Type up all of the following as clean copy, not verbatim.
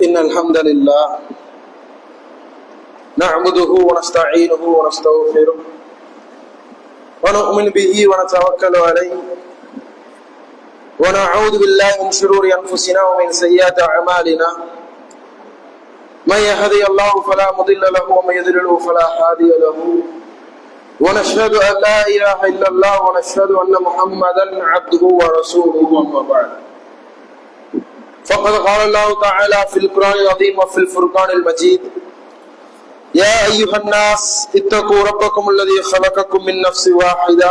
إن الحمد لله نعبده ونستعينه ونستغفره ونؤمن به ونتوكل عليه ونعوذ بالله من شرور أنفسنا ومن سيئات أعمالنا من يهدي الله فلا مضل له ومن يضلل فلا هادي له ونشهد أن لا إله إلا الله ونشهد أن محمدا عبده ورسوله أما بعد فقد قال الله تعالى في القرآن العظيم وفي الفرقان المجيد يا أيها الناس اتقوا ربكم الذي خلقكم من نفس واحدة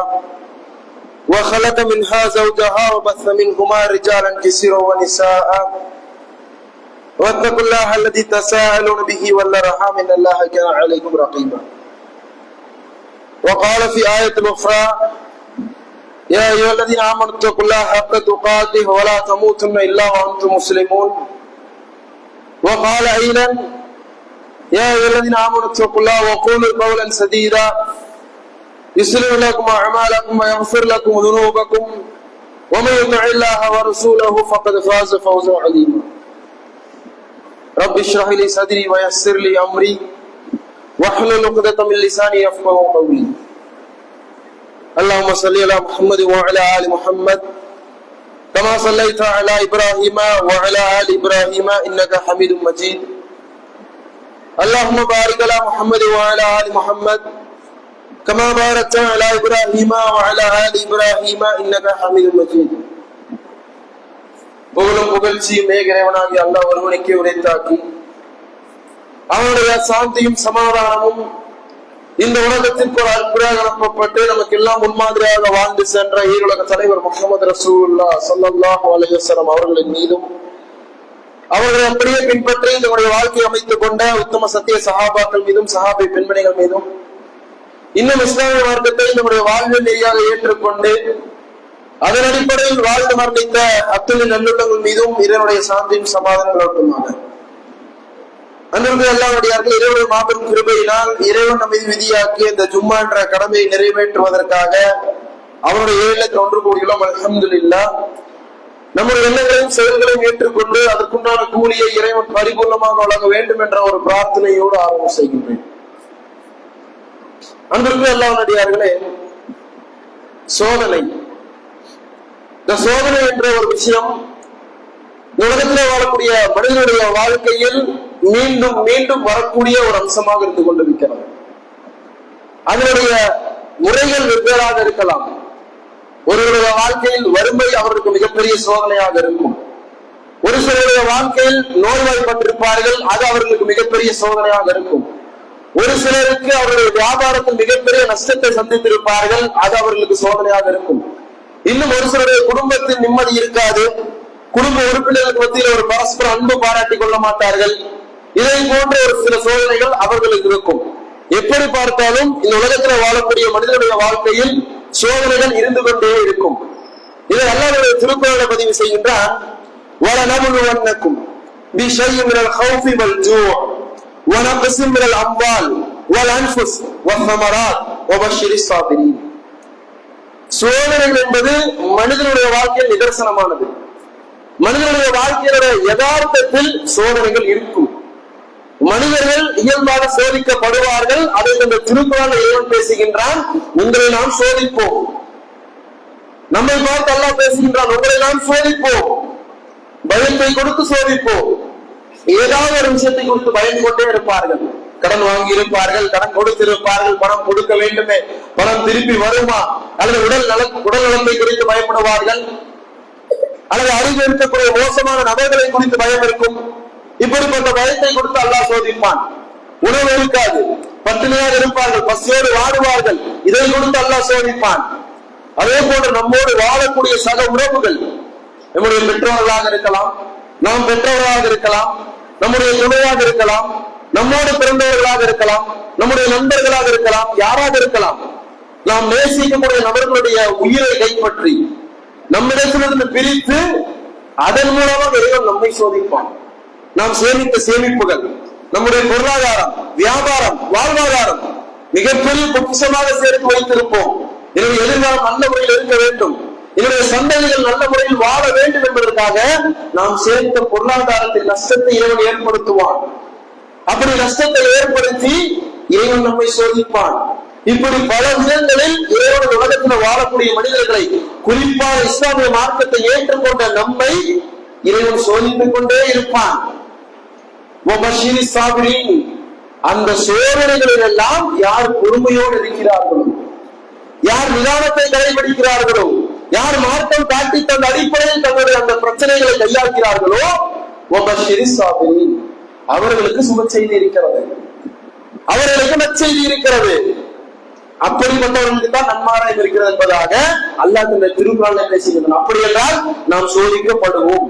وخلق منها زوجها وبث منهما رجالا كثيرا ونساء واتقوا الله الذي تساءلون به والأرحام إن الله كان عليكم رقيبا وقال في آية أخرى يا أيها الذين آمنوا اتقوا الله حق تقاته ولا تموتن إلا وأنتم مسلمون وقال أيضا يا أيها الذين آمنوا اتقوا الله وقولوا قولا سديدا يصلح لكم أعمالكم ويغفر لكم ذنوبكم ومن يطع الله ورسوله فقد فاز فوزا عظيما رب اشرح لي صدري ويسر لي أمري واحلل عقدة من لساني يفقهوا قولي اللهم صل على محمد وعلى آل محمد كما صليت على إبراهيم وعلى آل إبراهيم إنك حميد مجيد اللهم بارك على محمد وعلى آل محمد كما باركت على إبراهيم وعلى آل إبراهيم إنك حميد مجيد புகழும் புகழ்ச்சியும் இறைவனாகிய அல்லாஹ் ஒருவனுக்கே உரைத்தாக்கி அவனுடைய சாந்தியும் சமாதானமும் இந்த உலகத்திற்கு ஒரு அற்புதமாக அனுப்பப்பட்டு நமக்கு எல்லாம் முன்மாதிரியாக வாழ்ந்து சென்ற ஈருலக தலைவர் முஹம்மது ரசூலுல்லாஹ் ஸல்லல்லாஹு அலைஹி வஸல்லம் அவர்களின் மீதும் அவர்களை அப்படியே பின்பற்றி தன்னுடைய வாழ்க்கையை அமைத்துக் கொண்ட உத்தம சத்திய சஹாபாக்கள் மீதும் சஹாபி பெண்மணிகள் மீதும் இன்னும் இஸ்லாமிய மார்க்கத்தை நம்முடைய வாழ்வில் நெறியாக ஏற்றுக்கொண்டு அதன் அடிப்படையில் வாழ்ந்து மரணித்த அத்துணை நல்லுள்ளங்கள் மீதும் இதனுடைய சாந்தியும் சமாதானம் இருக்குமாக. அன்றைய எல்லாருடையார்கள் இறைவனுடைய மாபெரும் கிருபையினால் இறைவன் நம்மை விதியாக்கி இந்த ஜும்மா என்ற கடமையை நிறைவேற்றுவதற்காக அவருடைய 7,1 கோடிகளும் அல்ஹம்துலில்லாஹ் நம்முடைய எண்ணங்களையும் செயல்களையும் ஏற்றுக்கொண்டு அதற்குண்டான கூலியை இறைவன் பரிபூர்ணமாக வழங்க வேண்டும் என்ற ஒரு பிரார்த்தனையோடு ஆரம்பம் செய்கின்றேன். அன்றைய எல்லாருடையார்களே, சோதனை, இந்த சோதனை என்ற ஒரு விஷயம் உலகத்திலே வாழக்கூடிய மனிதனுடைய வாழ்க்கையில் மீண்டும் மீண்டும் வரக்கூடிய ஒரு அம்சமாக இருந்து கொண்டிருக்கிறது. அதனுடைய முறைகள் வெவ்வேறாக இருக்கலாம். ஒருவருடைய வாழ்க்கையில் வறுமை அவருக்கு மிகப்பெரிய சோதனையாக இருக்கும். ஒரு சிலருடைய வாழ்க்கையில் நோய்வாய்ப்பட்டிருப்பார்கள், அது அவர்களுக்கு மிகப்பெரிய சோதனையாக இருக்கும். ஒரு சிலருக்கு அவருடைய வியாபாரத்தில் மிகப்பெரிய நஷ்டத்தை சந்தித்திருப்பார்கள், அது அவர்களுக்கு சோதனையாக இருக்கும். இன்னும் ஒரு சிலருடைய குடும்பத்தில் நிம்மதி இருக்காது, குடும்ப உறுப்பினர்களுக்கு மத்தியில் ஒரு பரஸ்பர அன்பு பாராட்டிக் கொள்ள மாட்டார்கள். இதை போன்ற ஒரு சில சோதனைகள் அவர்களுக்கு இருக்கும். எப்படி பார்த்தாலும் இந்த உலகத்தில் வாழக்கூடிய மனிதனுடைய வாழ்க்கையில் சோதனைகள் இருந்து கொண்டே இருக்கும். இதை அல்லாஹ்வுடைய திருக்குறளை பதிவு செய்கின்றான். வலநபுலுவன்னக்கும் பிஷைஇன் மினல் ஹௌஃபி வல் ஜூஅ் வனக்ஸின் மினல் அம்வால் வல் அன்ஃபுஸ் வஸ்ஸமராத் வபஷ்ஷிரிஸ் ஸாபிரீன். சோதனைகள் என்பது மனிதனுடைய வாழ்க்கையில் நிதர்சனமானது. மனிதனுடைய வாழ்க்கையினுடைய யதார்த்தத்தில் சோதனைகள் இருக்கும். மனிதர்கள் இயல்பாக சோதிக்கப்படுவார்கள். அதை இந்த திருக்குறள் இறைவன் பேசுகின்றான். உங்களை நாம் சோதிப்போம். நம்மை பார்த்து அல்லாஹ் பேசுகின்றான், உங்களை நாம் சோதிப்போம், பயத்தை கொடுத்து சோதிப்போம். ஏதாவது ஒரு விஷயத்தை கொடுத்து பயந்து கொண்டே இருப்பார்கள். கடன் வாங்கி இருப்பார்கள், கடன் கொடுத்திருப்பார்கள், பணம் கொடுக்க வேண்டுமே, பணம் திருப்பி வருமா, அல்லது உடல் நலத்தை குறித்து பயப்படுவார்கள், அல்லது அறிவு இருக்கக்கூடிய மோசமான நபர்களை குறித்து பயம் இருக்கும். இப்படிப்பட்ட பயத்தை கொடுத்து அல்லாஹ் சோதிப்பான். உணவு இருக்காது, பட்டினியாக இருப்பார்கள், பசியோடு வாடுவார்கள், இதை கொடுத்து அல்லாஹ் சோதிப்பான். அதே போன்று நம்மோடு வாழக்கூடிய சக உறவுகள், நம்முடைய பெற்றோர்களாக இருக்கலாம், நாம் பெற்றோர்களாக இருக்கலாம், நம்முடைய துணையாக இருக்கலாம், நம்மோடு பிறந்தவர்களாக இருக்கலாம், நம்முடைய நண்பர்களாக இருக்கலாம், யாராக இருக்கலாம். நாம் நேசிக்கக்கூடிய நபர்களுடைய உயிரை கைப்பற்றி நம்மிடத்திலிருந்து பிரித்து அதன் மூலமாக இறைவன் நம்மை சோதிப்பான். நாம் சேமித்த சேமிப்புகள், நம்முடைய பொருளாதாரம், வியாபாரம், வாழ்வாதாரம் மிகப்பெரிய பொக்கிஷமாக சேர்த்து வைத்திருப்போம். எனவே எதிர்காலம் நல்ல முறையில் இருக்க வேண்டும். என்னுடைய சந்ததிகள் நல்ல முறையில் வாழ வேண்டும் என்பதற்காக நாம் சேர்த்த பொருளாதாரத்தில் நஷ்டத்தை இறைவன் ஏற்படுத்துவான். அப்படி நஷ்டத்தை ஏற்படுத்தி இறைவன் நம்மை சோதிப்பான். இப்படி பல விதங்களில் இறைவன் உலகத்தில் வாழக்கூடிய மனிதர்களை, குறிப்பாக இஸ்லாமிய மார்க்கத்தை ஏற்றுக்கொண்ட நம்மை இறைவன் சோதித்துக் கொண்டே இருப்பான். அந்த சோதனைகளில் எல்லாம் யார் பொறுமையோடு இருக்கிறார்களோ, யார் நிதானத்தை கடைபிடிக்கிறார்களோ, யார் மார்க்கம் காட்டி தந்த அடிப்படையில் தங்களுடைய அந்த பிரச்சனைகளை கையாள்கிறார்களோ, அவர்களுக்கு சுப செய்தி இருக்கிறது, அவர்களுக்கு நற்செய்தி இருக்கிறது. அப்படிப்பட்டவர்களுக்கு தான் நன்மாராயம் இருக்கிறது என்பதாக அல்லாஹ் இந்த திருக்குறானில் பேசுகிறான். அப்படி என்றால் நாம் சோதிக்கப்படுவோம்.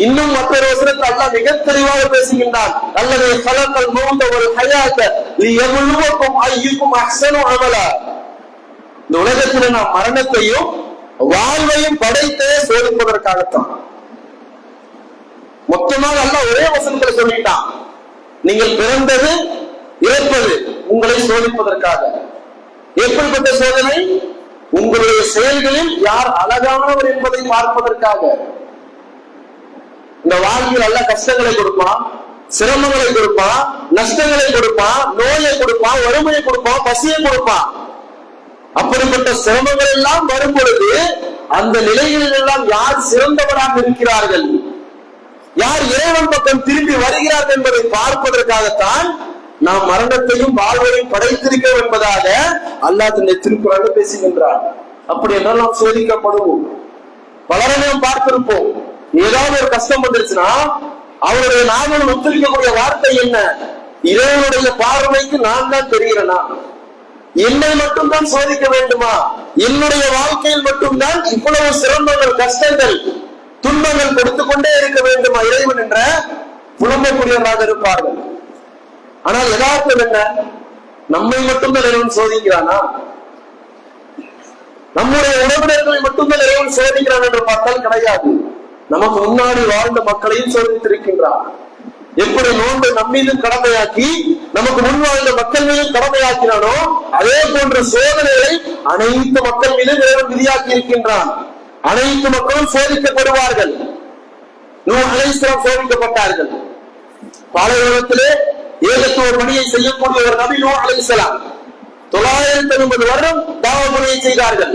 இன்னும் மற்றொரு வசனத்தில் அல்லாஹ் மிக தெளிவாக பேசுகின்றான். அல்லது ஹலகல் மௌத வல் ஹயாத லியப்லுவக்கும் அய்யுக்கும் அஹ்ஸனு அமலா. இந்த உலகத்தில் நாம் மரணத்தையும் வாழ்வையும் படைத்தே சோதிப்பதற்காகத்தான். மொத்தமாக அல்லாஹ் ஒரே வசனத்தில் சொல்லிட்டான், நீங்கள் பிறந்தது இறப்பது உங்களை சோதிப்பதற்காக. எப்படிப்பட்ட சோதனை? உங்களுடைய செயல்களில் யார் அழகானவர் என்பதை பார்ப்பதற்காக. இந்த வாழ்வில் நல்ல கஷ்டங்களை கொடுப்பான், சிரமங்களை கொடுப்பான், நஷ்டங்களை கொடுப்பான், நோயை கொடுப்பான், வறுமையை கொடுப்பான், பசியை கொடுப்பான். அப்படிப்பட்ட சிரமங்கள் எல்லாம் வரும் பொழுது அந்த நிலைகளில் எல்லாம் யார் சிறந்தவராக இருக்கிறார்கள், யார் இறைவன் பக்கம் திரும்பி வருகிறார்கள் என்பதை பார்ப்பதற்காகத்தான் நாம் மரணத்தையும் வாழ்வையும் படைத்திருக்கிறோம் என்பதாக அல்லாஹ் தன்னுடைய திருக்குறானில் பேசுகின்றார். அப்படி என்றால் நாம் சோதிக்கப்படுவோம். பலரை நாம் பார்த்திருப்போம், ஏதாவது ஒரு கஷ்டம் வந்துருச்சுன்னா அவருடைய நாங்கள் ஒத்துழைக்கக்கூடிய வார்த்தை என்ன? இறைவனுடைய பார்வைக்கு நான் தான் தெரிகிறேனா? என்னை மட்டும்தான் சோதிக்க வேண்டுமா? என்னுடைய வாழ்க்கையில் மட்டும்தான் இவ்வளவு சிரமங்கள், கஷ்டங்கள், துன்பங்கள் கொடுத்து கொண்டே இருக்க வேண்டுமா இறைவன் என்ற புலம்பக்கூடியவராக இருப்பார்கள். ஆனால் யதார்த்தம் என்ன? நம்மை மட்டும்தான் இறைவன் சோதிக்கிறானா? நம்முடைய உறவினர்களை மட்டும்தான் இறைவன் சோதிக்கிறான் என்று பார்த்தால் கிடையாது. நமக்கு முன்னாடி வாழ்ந்த மக்களையும் சோதித்திருக்கின்றான். எப்படி நோன்பை நம்மீதும் கடமையாக்கி நமக்கு முன் வாழ்ந்த மக்கள் மீதும் கடமையாக்கினானோ அதே போன்ற சோதனைகளை அனைத்து மக்கள் மீதும் இறைவன் விதியாக்கி இருக்கின்றான். அனைத்து மக்களும் சோதிக்கப்படுவார்கள். நூஹ் அலைஹிஸ்ஸலாம் சோதிக்கப்பட்டார்கள். பாலைவனத்திலே ஏகத்துவ பணியை செய்யக்கூடிய ஒரு நபி நூஹ் அலைஹிஸ்ஸலாம் 950 வருடம் தாவ பணியை செய்தார்கள்.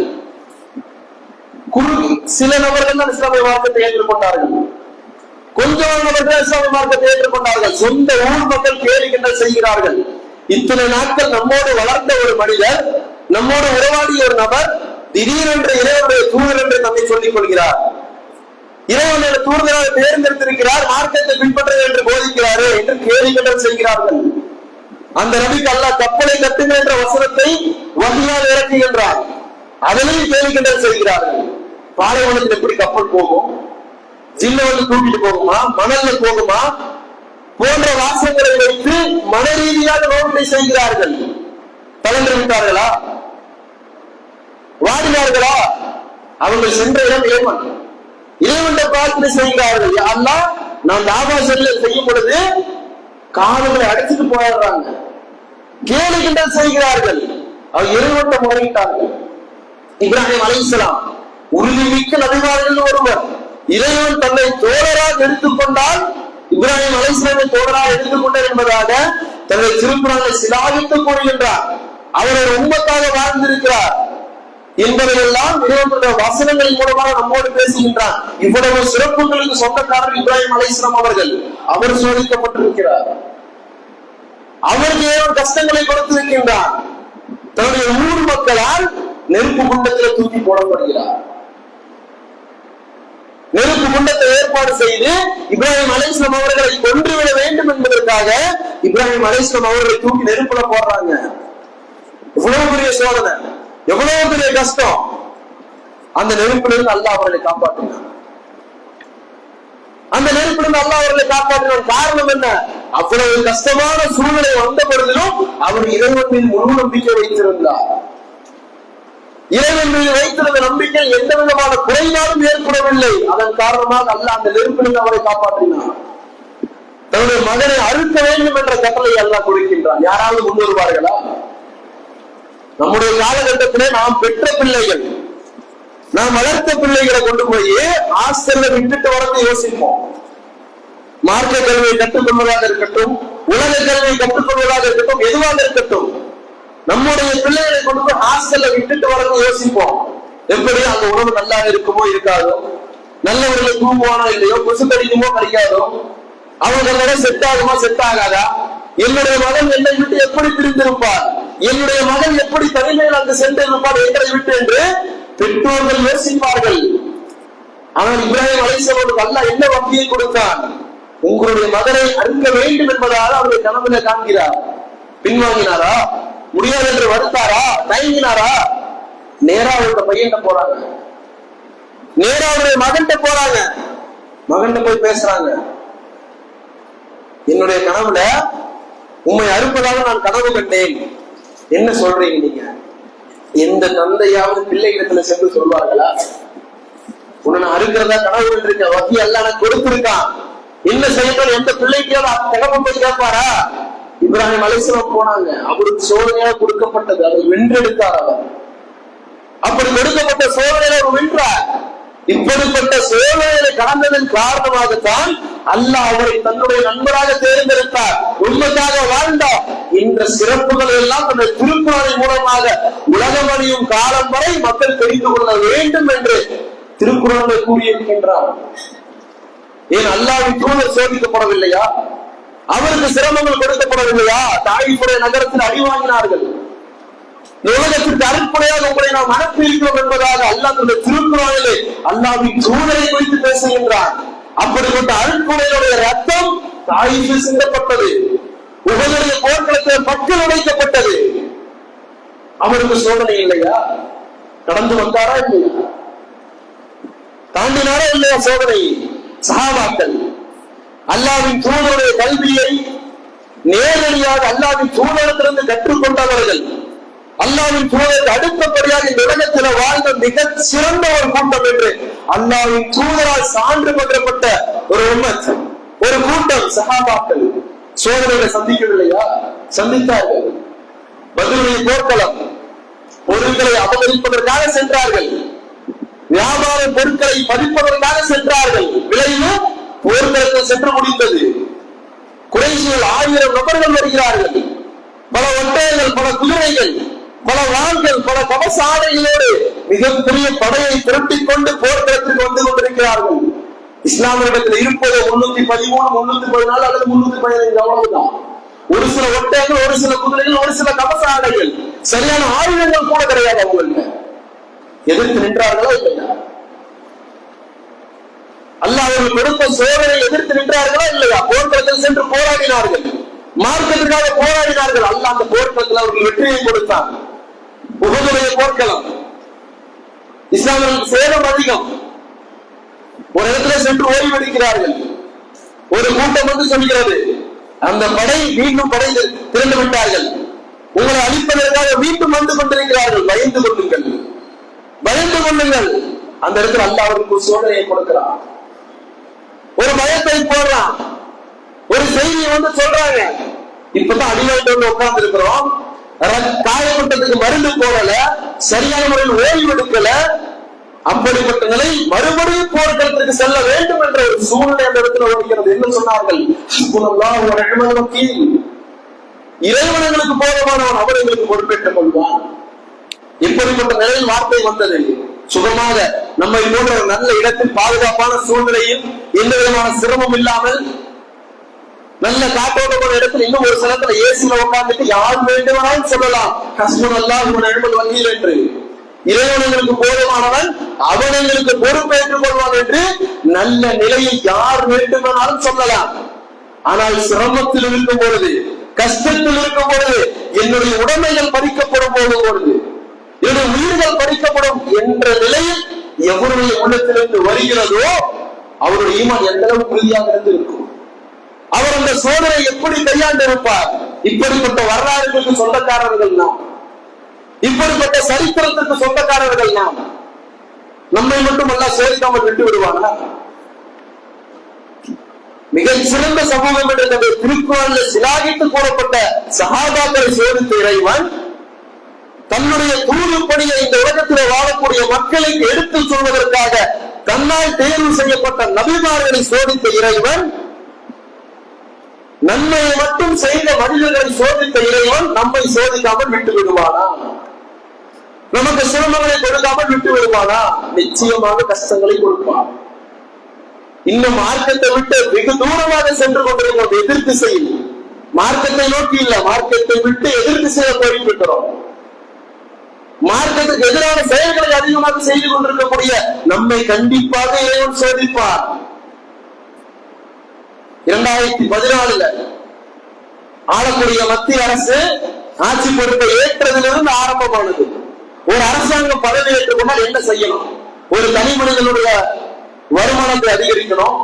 சில நபர்கள் தான் இஸ்லாமிய மார்க்கத்தை ஏற்றுக்கொண்டார்கள். கொஞ்சம் நபர்கள் இஸ்லாமிய மார்க்கத்தை ஏற்றுக்கொண்டார்கள். சொந்த ஊர் மக்கள் கேலி கிண்டல் செய்கிறார்கள். இத்தனை நாட்கள் நம்மோடு வளர்ந்த ஒரு மனிதர், நம்மோடு உறவாடிய ஒரு நபர் திடீரென்று இறைவனுடைய தூதர் என்று நம்மை சொல்லிக் கொள்கிறார். இறைவனுடைய தூதராக தேர்ந்தெடுத்திருக்கிறார், மார்க்கத்தை பின்பற்ற என்று போதிக்கிறாரு என்று கேலி கிண்டல் செய்கிறார்கள். அந்த நபிக்கு அல்லாஹ் கப்பலை கட்டுங்கள் என்ற வசனத்தை வஹியால் இறக்குகின்றார். அதிலையும் கேலி கிண்டல் செய்கிறார்கள். பாலைவனத்தில் எப்படி கப்பல் போகும்? ஜில்ல வந்து தூக்கிட்டு போகுமா? மணல்ல போகுமா? போன்ற வாசங்களை வைத்து மன ரீதியாக நோக்கத்தை செய்கிறார்கள். கலந்து விட்டார்களா? வாடினார்களா? அவர்கள் சென்ற இடம் ஏமன். இறைவன் பிரார்த்தனை செய்கிறார்கள், அல்லாஹ் நான் தாவா செய்யும் பொழுது காதுகளை அடிச்சுட்டு போயிடுறாங்க, கேலி கிண்டல் செய்கிறார்கள். அவர் இறைவன் முறையிட்டார்கள். இப்ராஹிம் அலைஹிஸ்ஸலாம் உறுதிமிக்க நபிமார்கள் ஒருவர். இறைவன் தன்னை தோழராக எடுத்துக்கொண்டால் இப்ராஹிம் அலைஹிஸ்ஸலாமை தோழராக எடுத்துக்கொண்டார் என்பதாக தன்னை திருக்குறானை சிலாகித்து கூறுகின்றார். அவர் ஒரு உம்மத்தாக வாழ்ந்திருக்கிறார் என்பதையெல்லாம் இறைவனுடைய வசனங்களின் மூலமாக நம்மோடு பேசுகின்றார். இவ்வளவு சிறப்புகளுக்கு சொந்தக்காரர் இப்ராஹிம் அலைஹிஸ்ஸலாம் அவர்கள். அவர் சோதிக்கப்பட்டிருக்கிறார். அவருக்கு ஏன் கஷ்டங்களை கொடுத்திருக்கின்றார். தன்னுடைய ஊர் மக்களால் நெருப்பு குண்டத்தில் தூக்கி போடப்படுகிறார். நெருப்பு குண்டத்தை ஏற்பாடு செய்து இப்ராஹிம் அலைஹிஸ்ஸலாம் அவர்களை கொன்றுவிட வேண்டும் என்பதற்காக இப்ராஹிம் அலைஹிஸ்ஸலாம் அவர்களை தூக்கி நெருப்புல போடுறாங்க. எவ்வளவு பெரிய சோதனை, எவ்வளவு பெரிய கஷ்டம். அந்த நெருப்பிலிருந்து அல்லாஹ் அவர்களை காப்பாற்றினார். அந்த நெருப்பிலிருந்து அல்லாஹ் அவர்களை காப்பாற்றினார். காரணம் என்ன? அவ்வளவு கஷ்டமான சூழ்நிலை வந்த பொழுதிலும் அவர் இறைவன் மீது முழு நம்பிக்கை வைத்திருந்தார். இறைவன் மீது வைத்திருந்த நம்பிக்கை எந்த விதமான குறைவாலும் ஏற்படவில்லை. அதன் காரணமாக அல்லாஹ் அந்த நெருப்பிலிருந்து அவரை காப்பாற்றினார். தன்னுடைய மகனை அறுக்க வேண்டும் என்ற கட்டளை அல்லாஹ் கொடுக்கின்றான். யாராவது முன் வருவார்களா? நம்முடைய காலகட்டத்திலே நாம் பெற்ற பிள்ளைகள் நாம் வளர்த்த பிள்ளைகளை கொண்டு போய் ஹாஸ்டல்ல விட்டுட்டு வரது யோசிப்போம். மார்க்க கல்வியை கற்றுக்கொள்வதாக இருக்கட்டும், உலக கல்வியை கற்றுக்கொள்வதாக இருக்கட்டும், எதுவாக இருக்கட்டும், நம்முடைய பிள்ளைகளை கொண்டு போய் ஹாஸ்டல்ல விட்டுட்டு வரது யோசிப்போம். எப்படி அந்த உணவு நல்லா இருக்குமோ இருக்காதோ, நல்லவர்கள் தூங்குவானோ இல்லையோ, கொசு கடிக்குமோ கடிக்காதோ, அவங்களோட செட் ஆகுமா செட் ஆகாதா, என்னுடைய மகன் என்னை விட்டு எப்படி பிரிந்திருப்பார், என்னுடைய மகன் எப்படி தனிமையில் அங்கு சென்றிருப்பார் எங்களை விட்டு என்று பெற்றோர்கள் யோசிப்பார்கள். ஆனால் இப்ராஹிம் அலைஹிஸ்ஸலாமுக்கு அல்லாஹ் என்ன வகையை கொடுத்தான்? உங்களுடைய மகனை அறுக்க வேண்டும் என்பதாக அவருடைய கனவுல காண்கிறார். பின்வாங்கினாரா? முடியாது என்று வருத்தாரா? தயங்கினாரா? நேரா அவருடைய பையன் போறாங்க, நேரா அவருடைய மகன்கிட்ட போறாங்க. மகன்கிட்ட போய் பேசுறாங்க. என்னுடைய கனவுல உம்மை அறுப்பதாக நான் கனவு கண்டேன். என்ன சொல்றீங்க நீங்க? எந்த தந்தையாவது பிள்ளை இடத்துல சென்று சொல்வார்களா? உன்னை நான் அறுக்கிறதா கனவு கண்டிருக்க வகை அல்லாஹ் கொடுத்திருக்கான், என்ன செய்யணும்? எந்த பிள்ளைக்காவது கனவு போய் கேட்பாரா? இப்ராஹிம் அலைஹிஸ்ஸலாம் போனாங்க. அவருக்கு சோதனையாக கொடுக்கப்பட்டது, அதை வென்றெடுத்தார். அவர் அப்படி கொடுக்கப்பட்ட சோதனையை அவர் வென்றார். இப்படிப்பட்ட சோதனையை கடந்ததன் காரணமாகத்தான் அல்லாஹ் அவரை தன்னுடைய நண்பராக தேர்ந்தெடுத்தார், உண்மைக்காக வாழ்ந்தார். இந்த சிறப்புகள் எல்லாம் தன்னுடைய திருக்குறளின் மூலமாக உலகம் அழியும் காலம் வரை மக்கள் தெரிந்து கொள்ள வேண்டும் என்று திருக்குறளை கூறியிருக்கின்றார். ஏன் அல்லாஹ்வின் தூதர் சோதிக்கப்படவில்லையா? அவருக்கு சிரமங்கள் கொடுக்கப்படவில்லையா? தாயிஃபுடைய நகரத்தில் அடி வாங்கினார்கள். உலகத்திற்கு அருட்படையாக உங்களை நாம் அனுப்பியிருக்கிறோம் என்பதாக அல்லாஹ் தன்னுடைய திருக்குறளிலே அல்லாஹ்வின் தூதரை குறித்து பேசுகின்றார். அப்படிப்பட்ட அருட்படையுடைய ரத்தம் தாயிஃபில் சிந்தப்பட்டது, உஹதுடைய போர்க்களத்தில் பற்கள் உடைக்கப்பட்டது. அவருக்கு சோதனை இல்லையா? கடந்து வந்தாரா இல்லையா? தாண்டினாரா இல்லையா சோதனை? சஹாபாக்கள் அல்லாஹ்வின் தூதருடைய கல்வியை நேரடியாக அல்லாஹ்வின் தூதரிடத்திலிருந்து கற்றுக்கொண்டவர்கள், அல்லாஹ்வின் தூதருக்கு அடுத்தபடியாக இந்த உலகத்தில் வாழ்ந்த மிக சிறந்த ஒரு கூட்டம் என்று அல்லாஹ்வின் தூதரால் சான்று பற்றப்பட்ட ஒரு உம்மத், ஒரு கூட்டம் சஹாபாக்கள் சோதனைகளை சந்திக்கவில்லையா? சந்தித்தார்கள். பத்ருடைய போர்க்களம், பொருட்களை அபகரிப்பதற்காக சென்றார்கள், வியாபார பொருட்களை பதிப்பதற்காக சென்றார்கள். விளைவு போர்க்களத்தில் சென்று முடிந்தது. குறைஷிகள் 1000 நபர்கள் வருகிறார்கள். பல ஒட்டகங்கள், பல குதிரைகள், பல வாள்கள், பல கவசாடைகளோடு மிகப்பெரிய படையை திரட்டிக் கொண்டு போர்க்களத்தில் வந்து கொண்டிருக்கிறார்கள். இஸ்லாமியத்தில் இருப்பது 313, 314 அல்லது 315 அவ்வளவுதான். ஒரு சில ஒட்டகங்கள், ஒரு சில குதிரைகள், ஒரு சில கவசாடைகள், சரியான ஆயுதங்கள் கூட கிடையாது. அவங்களுக்கு எதிர்த்து நின்றார்களா இல்லையா? அல்லாஹ் அவர்கள் கொடுத்த சோதனை எதிர்த்து நின்றார்களா இல்லையா? போர்க்களத்தில் சென்று போராடினார்கள், மார்க்கத்திற்காக போராடினார்கள். அல்லாஹ் அந்த போர்க்களத்தில் அவர்கள் வெற்றியை கொடுத்தார். உஹதுடைய போர்க்களம், இஸ்லாமியர்களுக்கு சேதம் அதிகம். ஒரு இடத்துல சென்று ஓய்வெடுக்கிறார்கள். ஒரு கூட்டம் வந்து சொல்கிறது, அந்த படை மீண்டும் படை திரண்டு விட்டார்கள், உங்களை அழிப்பதற்காக மீண்டும் வந்து கொண்டிருக்கிறார்கள், பயந்து கொள்ளுங்கள், பயந்து கொள்ளுங்கள். அந்த இடத்துல அல்லாஹ் அவருக்கு சோதனையை கொடுக்கிறார், ஒரு பயத்தை போடுறான். ஒரு செய்தியை வந்து சொல்றாங்க, இப்பதான் அடிவாய்ட்டு வந்து உட்கார்ந்து இருக்கிறோம், காயப்பட்டதுக்கு மருந்து போடல, சரியான முறையில் ஓய்வு எடுக்கல, அப்படிப்பட்ட நிலை மறுபடியும் போர்க்களத்திற்கு செல்ல வேண்டும் என்ற ஒரு சூழ்நிலை அந்த இடத்துல வருகிறது. என்ன சொன்னார்கள்? இறைவன் எங்களுக்கு போதுமானவன், அவர் எங்களுக்கு பொறுப்பேற்றுக் கொள்வான். இப்படிப்பட்ட நிலையில் வார்த்தை வந்தது. சுகமாக நம்மை போன்ற ஒரு நல்ல இடத்தில் பாதுகாப்பான சூழ்நிலையில் எந்த விதமான சிரமம் இல்லாமல் நல்ல காற்றோட்டமான இடத்துல, இன்னும் ஒரு சிலத்துல ஏசில உட்கார்ந்துட்டு யார் வேண்டுமானாலும் சொல்லலாம் ஹஸ்புனல்லாஹ் வ நிஅமல் வக்கீல் என்று. இறைவன் எங்களுக்கு போதுமானவன், அவன் எங்களுக்கு பொறுப்பேற்றுக் கொள்வான் என்று நல்ல நிலையில் யார் வேண்டுமானாலும் சொல்லலாம். ஆனால் சிரமத்தில் இருக்கும் பொழுது, கஷ்டத்தில் இருக்கும் பொழுது, என்னுடைய உடைமைகள் பறிக்கப்படும் பொழுது, என்னுடைய உயிர்கள் பறிக்கப்படும் என்ற நிலையில் எவருடைய உள்ளத்திலிருந்து வருகிறதோ அவருடைய ஈமான் எந்த அளவு உறுதியாக இருந்திருக்கும், அவர் அந்த சோதனை எப்படி கையாண்டு இருப்பார். இப்படிப்பட்ட வரலாறுகளுக்கு சொந்தக்காரர்கள் நாம், இப்படிப்பட்ட சரித்திரத்திற்கு சொந்தக்காரர்கள் நாம். நம்மை மட்டும் எல்லாம் சேர்க்காமல் விட்டு விடுவானா? மிக சிறந்த சமூகம் என்ற திருக்குறளில் சிலாகித்து கூறப்பட்ட சஹாபாக்களை சோதித்த இறைவன் தன்னுடைய தூதுப்படி பணியை இந்த உலகத்தில் வாழக்கூடிய மக்களுக்கு எடுத்து சொல்வதற்காக தன்னால் தேர்வு செய்யப்பட்ட நபிமார்களை சோதித்த இறைவன், நன்மையை மட்டும் செய்த மனிதர்களை சோதித்த இறைவன் நம்மை சோதிக்காமல் விட்டு விடுவானா? நமக்கு சிரமங்களை கொடுக்காமல் விட்டு விடுவானா? நிச்சயமாக கஷ்டங்களை கொடுப்பான். இன்னும் மார்க்கத்தை விட்டு வெகு தூரமாக சென்று கொண்டிருக்கிறோம். எதிர்த்து செய்யும் மார்க்கத்தை நோக்கி இல்ல, மார்க்கத்தை விட்டு எதிர்த்து செய்ய போயிட்டு இருக்கிறோம். மார்க்கத்துக்கு எதிரான செயல்களை அதிகமாக செய்து கொண்டிருக்கக்கூடிய நம்மை கண்டிப்பாக இறைவன் சோதிப்பார். 2014 ஆளக்கூடிய மத்திய அரசு ஆட்சி பொறுப்பை ஏற்றதிலிருந்து ஆரம்பமானது. ஒரு அரசாங்கம் பதவி ஏற்றுக் கொண்டால் என்ன செய்யணும்? ஒரு தனி மனிதனுடைய வருமானத்தை அதிகரிக்கணும்,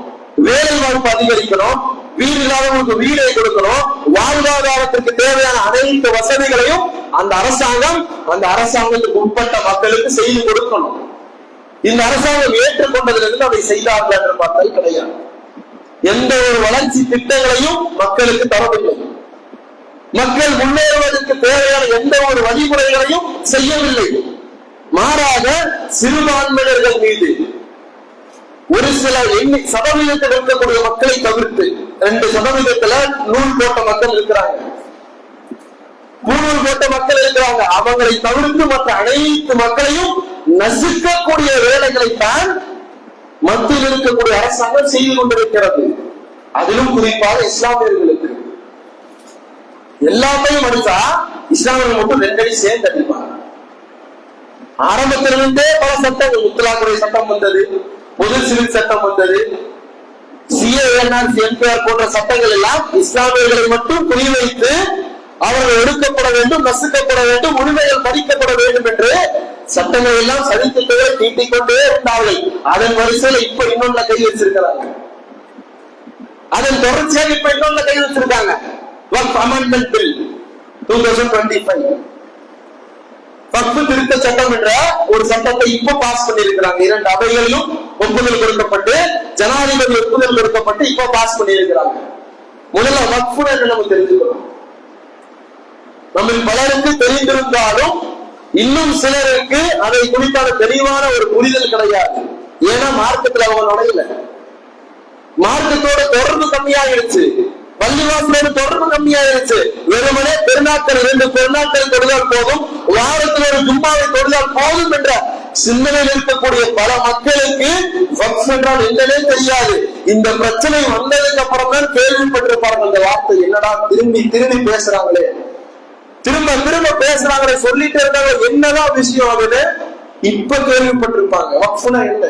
வேலை வாய்ப்பு அதிகரிக்கணும், வீடு இல்லாதவங்களுக்கு வீடை கொடுக்கணும், வாழ்வாதாரத்திற்கு தேவையான அனைத்து வசதிகளையும் அந்த அரசாங்கத்துக்கு உட்பட்ட மக்களுக்கு செய்து கொடுக்கணும். இந்த அரசாங்கம் ஏற்றுக்கொண்டதிலிருந்து அதை செய்தார்கள் என்று பார்த்தால் கிடையாது. எந்த ஒரு வளர்ச்சி திட்டங்களையும் மக்களுக்கு தரவில்லை. மக்கள் முன்னேறுவதற்கு தேவையான எந்த ஒரு வழிமுறைகளையும் செய்யவில்லை. மாறாக சிறுபான்மையினர்கள் மீது ஒரு சில சதவீதத்தில் இருக்கக்கூடிய மக்களை தவிர்த்து 2% நூல் போட்ட மக்கள் இருக்கிறாங்க, பூணூல் போட்ட மக்கள் இருக்கிறாங்க. அவங்களை தவிர்த்து மற்ற அனைத்து மக்களையும் நசுக்கக்கூடிய வேலைகளை தான் மத்தியில் இருக்கக்கூடிய அரசாங்கம் செய்து கொண்டிருக்கிறது. அதிலும் குறிப்பாக இஸ்லாமியர்களுக்கு எல்லாத்தையும் அடிச்சா இஸ்லாமியர்கள் மட்டும் 2 அடி சேர்ந்து அடிப்பாங்க. ஆரம்பத்திலிருந்தே பல சட்டங்கள், முத்தலாக்குடைய சட்டம் வந்தது, பொது சிவில் சட்டம் வந்தது, சிஏஎன்ஆர் போன்ற சட்டங்கள் எல்லாம் இஸ்லாமியர்களை மட்டும் குறிவைத்து அவர்கள் ஒடுக்கப்பட வேண்டும், நசுக்கப்பட வேண்டும், உரிமைகள் பறிக்கப்பட வேண்டும் என்று சட்டங்கள் எல்லாம் சதித்திட்டங்களை தீட்டிக் கொண்டே இருந்தார்கள். அதன் வரிசையில் இப்ப இன்னொன்னு கை வச்சிருக்கிறாங்க. அதன் தொடர்ச்சியாக இப்ப இன்னொன்னு கை வச்சிருக்காங்க. வக்ஃப் அமெண்ட்மென்ட் பில் 2025 வக்ஃப் திருத்த சட்டம் என்ற ஒரு சட்டத்தை இப்ப பாஸ் பண்ணியிருக்கிறாங்க. 2 அவைகளிலும் ஒப்புதல் கொடுக்கப்பட்டு, ஜனாதிபதி ஒப்புதல் கொடுக்கப்பட்டு இப்ப பாஸ் பண்ணியிருக்கிறாங்க. முதல்ல வக்ஃப் என்று நம்ம தெரிஞ்சுக்கணும். நம்ம பலருக்கு தெரிந்திருந்தாலும் இன்னும் சிலருக்கு அதை குறித்தான தெளிவான ஒரு புரிதல் கிடையாது. ஏன்னா மார்க்கத்தில் அவங்க நுழையல. மார்க்கத்தோட தொடர்பு கம்மியாயிருச்சு, பள்ளிவாசலோடு தொடர்பு கம்மியாயிருச்சு. வெறுமனே பெருநாட்கள் 2 பெருநாட்கள் தொழுதால் போதும், வாரத்தில் ஒரு ஜும்மாவை தொழுதால் போதும் என்ற சிந்தனையில் இருக்கக்கூடிய பல மக்களுக்கு வக்ஃப் என்றால் என்னன்னே தெரியாது. இந்த பிரச்சனை வந்ததுக்கு அப்புறம் தான் கேள்விப்பட்டிருப்பார்கள். அந்த வார்த்தை என்னடா திரும்பி பேசுறாங்களே, திரும்ப பேசுறாங்களே, சொல்லிட்டு இருந்தாங்க என்னதான் விஷயம் ஆகுது இப்ப கேள்விப்பட்டிருப்பாங்க. வக்ஃப்னா என்ன?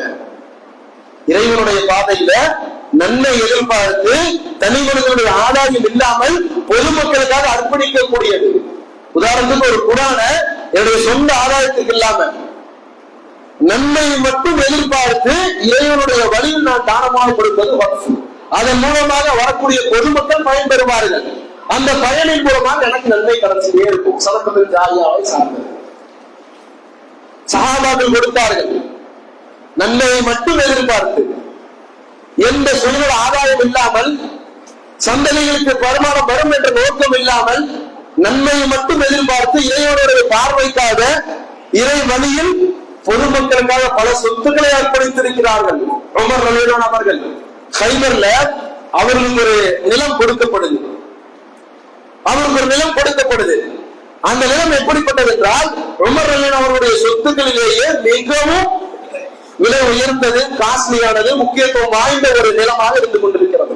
இறைவனுடைய பாதையில நன்மை எதிர்பார்த்து தனி மனிதனுடைய ஆதாயம் இல்லாமல் பொதுமக்களுக்காக அர்ப்பணிக்கக்கூடியது. உதாரணத்துக்கு ஒரு குரான என்னுடைய சொந்த ஆதாயத்துக்கு இல்லாம நன்மை மட்டும் எதிர்பார்த்து இறைவனுடைய வழியில் நான் தானமாக கொடுப்பது வக்ஃப். அதன் மூலமாக வரக்கூடிய பொதுமக்கள் பயன்பெறுவார்கள். அந்த பயனின் மூலமாக எனக்கு நன்மை கிடைச்சிட்டே இருக்கும். சதக்கத்துல் ஜாரியாவை சார்ந்தது. சஹாபாக்கள் கொடுத்தார்கள் நன்மையை மட்டும் எதிர்பார்த்து, எந்த சுய ஆதாயம் இல்லாமல், சந்ததிகளுக்கு வருமானம் வரும் என்ற நோக்கம் இல்லாமல் நன்மையை மட்டும் எதிர்பார்த்து இறைவனுடைய பார்வைக்காக இறை வழியில் பொதுமக்களுக்காக பல சொத்துக்களை அர்ப்பணித்திருக்கிறார்கள். உமர் ரலியல்லாஹு அவர்கள் கைபர்ல அவர்களுக்கு ஒரு நிலம் கொடுக்கப்படுது. அந்த நிலம் எப்படிப்பட்டது என்றால், உமர் ரலியல்லாஹு அவர்களுடைய சொத்துக்களிலேயே மிகவும் விலை உயர்ந்தது, காஸ்ட்லியானது, முக்கியத்துவம் வாய்ந்த ஒரு நிலமாக இருந்து கொண்டிருக்கிறது.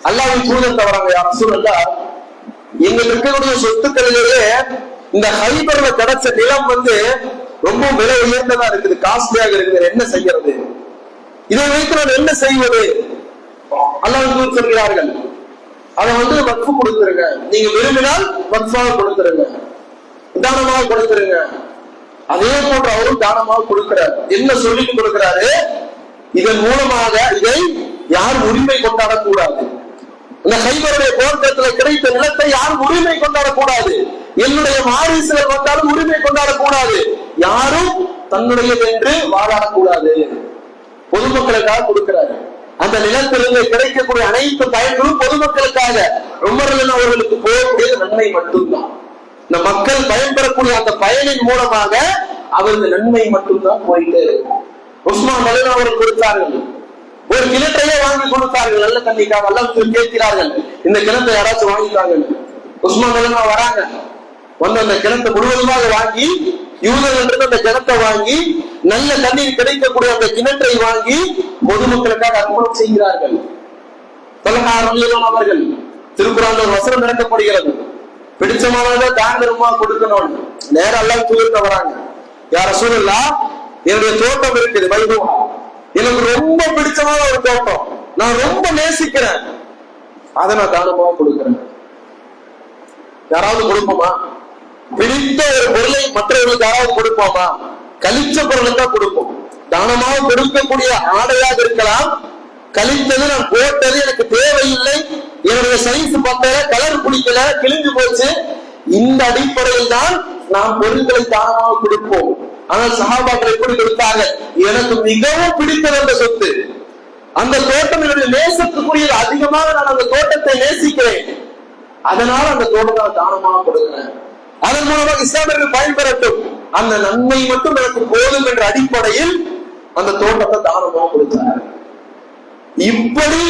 அல்லாஹ்வின் தூதர் தவறாங்க, யா ரசூலல்லாஹ், எங்களுக்கு இருக்கக்கூடிய சொத்துக்களிலேயே இந்த ஹைபர்ல கிடைச்ச நிலம் ரொம்ப விலை உயர்ந்ததா இருக்குது, காஸ்ட்லியாக இருக்குது, என்ன செய்யறது? இதை வைத்து நான் என்ன செய்வது? அல்லாஹ்வின் தூதர் சொல்கிறார்கள், அதை வக்ஃப் கொடுத்துருங்க, நீங்க விரும்பினால் வக்ஃபாக கொடுத்துருங்க, தானமாக கொடுத்துருங்க. அதே போன்று அவரும் தானமாக கொடுக்கிறார். என்ன சொல்லிட்டு கொடுக்கிறாரு? இதன் மூலமாக இதை யாரும் உரிமை கொண்டாடக்கூடாது. இந்த கைபருடைய போர்க்களத்தில் கிடைத்த நிலத்தை யாரும் உரிமை கொண்டாடக்கூடாது. என்னுடைய வாரிசுகள் வந்தாலும் உரிமை கொண்டாடக்கூடாது. யாரும் தன்னுடையது என்று வாழாடக்கூடாது. பொதுமக்களுக்காக கொடுக்கிறாரு. அந்த நிலத்திலிருந்து கிடைக்கக்கூடிய அனைத்து பயன்களும் பொதுமக்களுக்காக. உமர் ரலியல்லாஹு அவர்களுக்கு போகக்கூடிய நன்மை மட்டும்தான். இந்த மக்கள் பயன்பெறக்கூடிய அந்த பயனின் மூலமாக அவருக்கு நன்மை மட்டும்தான் போயிட்டே இருக்கும். உஸ்மான் ரலியல்லாஹு அவர்கள் கொடுத்தார்கள், ஒரு கிணற்றையே வாங்கி கொடுத்தார்கள். நல்ல தண்ணிக்காக அல்லாஹ் கேட்கிறார்கள், இந்த கிணத்தை யாராச்சும் வாங்கிட்டாங்க. உஸ்மான் ரலியல்லாஹு வராங்க, வந்து அந்த கிணத்தை முழுவதுமாக வாங்கி, யூதர்கள் அந்த கிணத்தை வாங்கி, நல்ல தண்ணீர் கிடைக்கக்கூடிய அந்த கிணற்றை வாங்கி பொதுமக்களுக்காக அர்ப்பணம் செய்கிறார்கள். தல்ஹா ரலியல்லாஹு அவர்கள், திருக்குர்ஆன்ல ஒரு வசனம் நடக்கப்படுகிறது, பிடிச்சமானதை தான தர்மமா கொடுக்கணும். நேரம் அல்லாஹ் தூதர்கிட்ட வராங்க, யா ரசூலுல்லாஹ், என்னுடைய தோட்டம் இருக்குது வைபவம், எனக்கு ரொம்ப பிடிச்சமான ஒரு தோட்டம், நான் ரொம்ப நேசிக்கிறேன், அதை நான் தானமாக கொடுக்கிறேன். யாராவது கொடுப்போமா? பிடித்த ஒரு பொருளை மற்றவர்களுக்கு யாராவது கொடுப்போமா? கழிச்ச பொருளை தான் கொடுப்போம். தானமாக கொடுக்கக்கூடிய ஆடையாக இருக்கலாம், கழித்தது நான் போட்டது எனக்கு தேவையில்லை, என்னுடைய சைஸ் பத்தல, கலர் பிடிக்கல, கிழிஞ்சு போச்சு, இந்த அடிப்படையில் தான் நாம் பொருட்களை தானமாக கொடுப்போம். ஆனால் சஹாபாக்கள் எப்படி கொடுத்தாங்க? எனக்கு மிகவும் பிடித்தது அந்த சொத்து, அந்த தோட்டம் என்னுடைய நேசத்துக்குரியது, அதிகமாக நான் அந்த தோட்டத்தை நேசிக்கிறேன், அதனால அந்த தோட்டத்தை தானமாக கொடுக்கிறேன், அதன் மூலமாக இஸ்லாமியர்கள் பயன்பெறட்டும், அந்த நன்மை மட்டும் எனக்கு போதும் என்ற அடிப்படையில் அந்த தோட்டத்தை தானமாக கொடுத்தார். இப்படி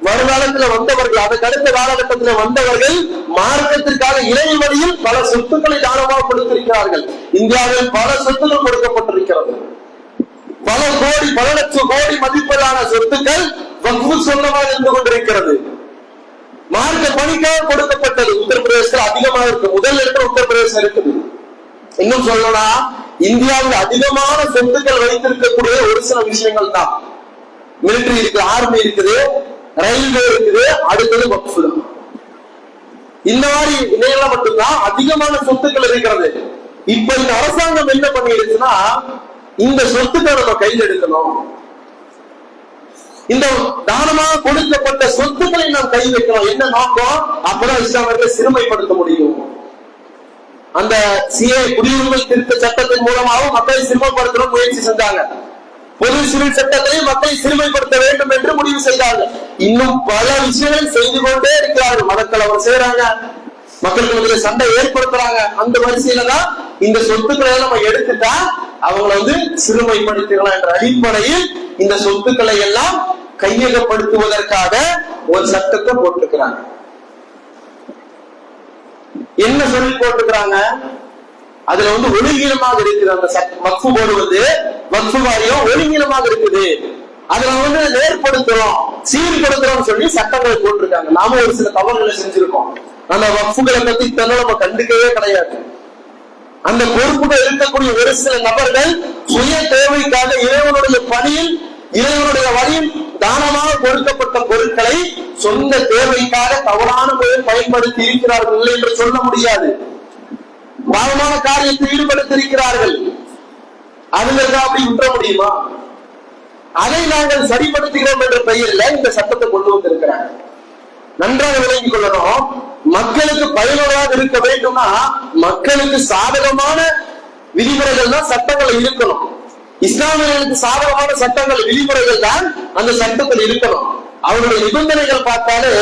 வருங்காலத்தில் வந்தவர்கள், அதற்கு அடுத்த காலகட்டத்தில் வந்தவர்கள் மார்க்கத்திற்காக இறை வழியில் பல சொத்துக்களை தானமாக கொடுத்திருக்கிறார்கள். இந்தியாவில் பல சொத்துக்கள் கொடுக்கப்பட்டிருக்கிறது. பல கோடி, பல லட்சம் கோடி மதிப்பிலான சொத்துக்கள் வக்ஃபு சொந்தமாக இருந்து கொண்டிருக்கிறது. மார்க்க பணிக்காக கொடுக்கப்பட்டது. உத்தரப்பிரதேசத்தில் அதிகமாக இருக்கு, முதல் இடத்துல உத்தரப்பிரதேசம் இருக்குது. இன்னும் சொல்லணும்னா இந்தியாவில் அதிகமான சொத்துக்கள் வைத்திருக்கக்கூடிய ஒரு சில விஷயங்கள் தான். மிலிட்டரி இருக்கு, ஆர்மி இருக்குது, ரயில்வே இருக்குது, அடுத்தது வக்ஃபு. இந்த மாதிரி நிலையில மட்டும்தான் அதிகமான சொத்துக்கள் இருக்கிறது. இப்ப இந்த அரசாங்கம் என்ன பண்ணிடுச்சுன்னா, இந்த சொத்துக்களை நம்ம கையில் எடுக்கணும், இந்த தானமாக கொடுக்கப்பட்ட சொத்துக்களை நாம் கை வைக்கணும். என்ன நோக்கம்? அப்பதான் இஸ்லாமியர்களை சிறுமைப்படுத்த முடியும். அந்த சிஏ குடியுரிமை திருத்த சட்டத்தின் மூலமாகவும் மக்களை சிறுமைப்படுத்த முயற்சி செஞ்சாங்க. பொது சிவில் சட்டத்தையும் மக்களை சிறுமைப்படுத்த வேண்டும் என்று முடிவு செய்தார்கள். இன்னும் பல விஷயங்களை செய்து கொண்டே இருக்கிறார்கள். மதக்கலவரம் செய்யறாங்க, மக்களுக்கு மத்தியில சண்டை ஏற்படுத்துறாங்க. அந்த வரிசையில தான் இந்த சொத்துக்களை நம்ம எடுத்துட்டா அவங்களை சிறுமைப்படுத்திடலாம் என்ற அடிப்படையில் இந்த சொத்துக்களை எல்லாம் கையகப்படுத்துவதற்காக ஒரு சட்டத்தை போட்டிருக்கிறாங்க. என்ன சொல்லி போட்டிருக்கிறாங்க? அதுல ஒழுங்கீனமாக இருக்குது. அந்த வக்ஃபு போர்டு வக்ஃபு வாரியம் ஒழுங்கீனமாக இருக்குது. அதுல நேர்படுத்துறோம், சீர்படுத்துறோம் சொல்லி சட்டங்களை போட்டிருக்காங்க. நாம ஒரு சில தவறுகளை செஞ்சிருக்கோம். அந்த வக்ஃபுகளை பத்தி நம்ம கண்டுக்கவே கிடையாது. அந்த பொறுப்புகள் இருக்கக்கூடிய ஒரு சில நபர்கள் சுய தேவைக்காக இறைவனுடைய பணியில், இறைவனுடைய வழியில் தானமாக கொடுக்கப்பட்ட பொருட்களை சொந்த தேவைக்காக தவறான முறையில் பயன்படுத்தி இருக்கிறார்கள் என்று சொல்ல முடியாது. பாவமான காரியத்தில் ஈடுபடுத்திருக்கிறார்கள், அதுல அப்படி விட்டுற முடியுமா? அதை நாங்கள் சரிப்படுத்துகிறோம் என்ற பெயரில் இந்த சட்டத்தை கொண்டு வந்திருக்கிறாங்க. நன்றாக விளங்கிக் கொள்ளணும். மக்களுக்கு பயனுள்ளதாக இருக்க வேண்டும்னா மக்களுக்கு சாதகமான விதிமுறைகள் தான் சட்டங்கள் இருக்கணும். இஸ்லாமியர்களுக்கு சாதகமான சட்டங்கள், விதிமுறைகள் தான் அந்த சட்டத்தில் இருக்கணும். அவருடைய நிபந்தனைகள் பார்த்தாலே